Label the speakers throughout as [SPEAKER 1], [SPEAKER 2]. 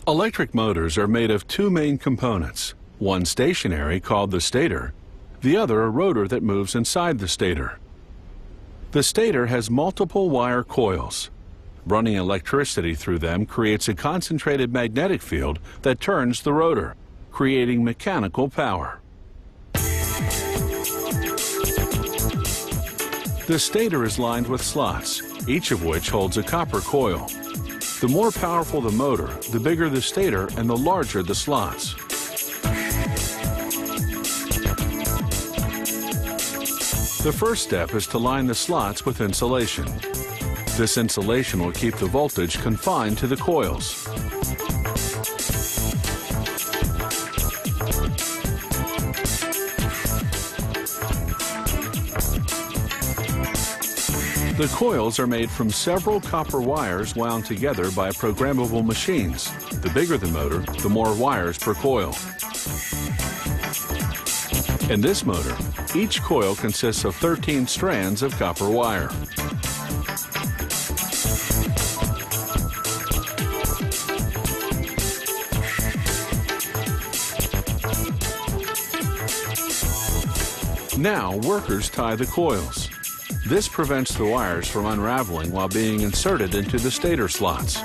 [SPEAKER 1] Electric motors are made of two main components, one stationary called the stator, the other a rotor that moves inside the stator. The stator has multiple wire coils. Running electricity through them creates a concentrated magnetic field that turns the rotor, creating mechanical power. The stator is lined with slots, each of which holds a copper coil. The more powerful the motor, the bigger the stator and the larger the slots. The first step is to line the slots with insulation. This insulation will keep the voltage confined to the coils. The coils are made from several copper wires wound together by programmable machines. The bigger the motor, the more wires per coil. In this motor, each coil consists of 13 strands of copper wire. Now, workers tie the coils. This prevents the wires from unraveling while being inserted into the stator slots.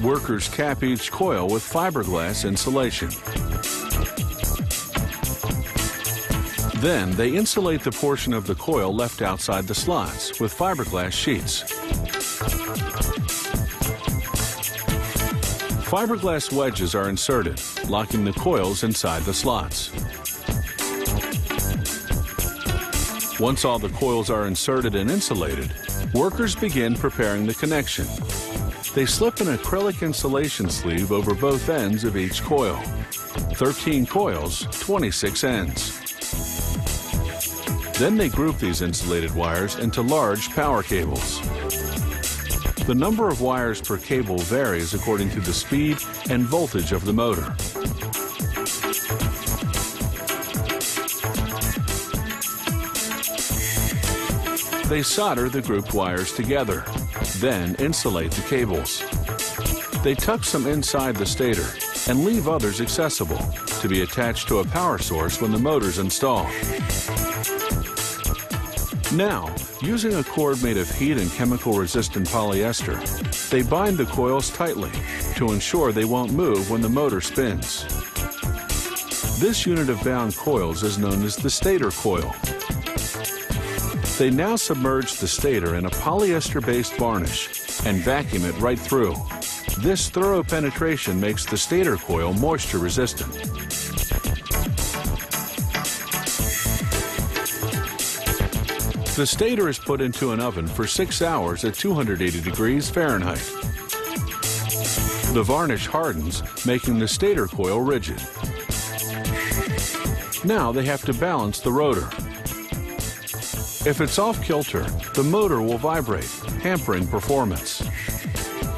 [SPEAKER 1] Workers cap each coil with fiberglass insulation. Then they insulate the portion of the coil left outside the slots with fiberglass sheets. Fiberglass wedges are inserted, locking the coils inside the slots. Once all the coils are inserted and insulated, workers begin preparing the connection. They slip an acrylic insulation sleeve over both ends of each coil. 13 coils, 26 ends. Then they group these insulated wires into large power cables. The number of wires per cable varies according to the speed and voltage of the motor. They solder the grouped wires together, then insulate the cables. They tuck some inside the stator and leave others accessible to be attached to a power source when the motor's installed. Now, using a cord made of heat and chemical-resistant polyester, they bind the coils tightly to ensure they won't move when the motor spins. This unit of bound coils is known as the stator coil. They now submerge the stator in a polyester-based varnish and vacuum it right through. This thorough penetration makes the stator coil moisture-resistant. The stator is put into an oven for 6 hours at 280 degrees Fahrenheit. The varnish hardens, making the stator coil rigid. Now they have to balance the rotor. If it's off-kilter, the motor will vibrate, hampering performance.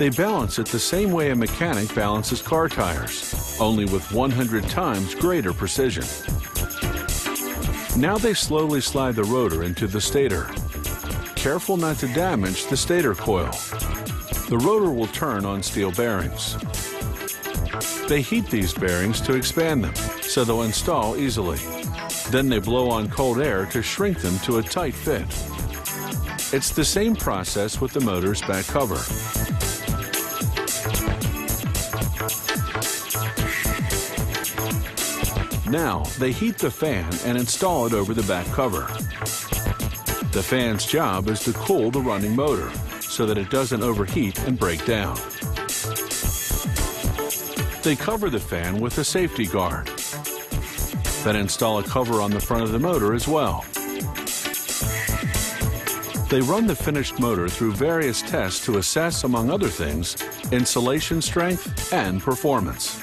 [SPEAKER 1] They balance it the same way a mechanic balances car tires, only with 100 times greater precision. Now they slowly slide the rotor into the stator. Careful not to damage the stator coil. The rotor will turn on steel bearings. They heat these bearings to expand them, so they'll install easily. Then they blow on cold air to shrink them to a tight fit. It's the same process with the motor's back cover. Now, they heat the fan and install it over the back cover. The fan's job is to cool the running motor so that it doesn't overheat and break down. They cover the fan with a safety guard. Then install a cover on the front of the motor as well. They run the finished motor through various tests to assess, among other things, insulation strength and performance.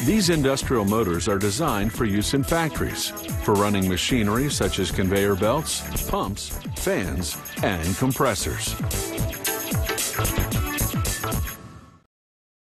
[SPEAKER 1] These industrial motors are designed for use in factories, for running machinery such as conveyor belts, pumps, fans, and compressors.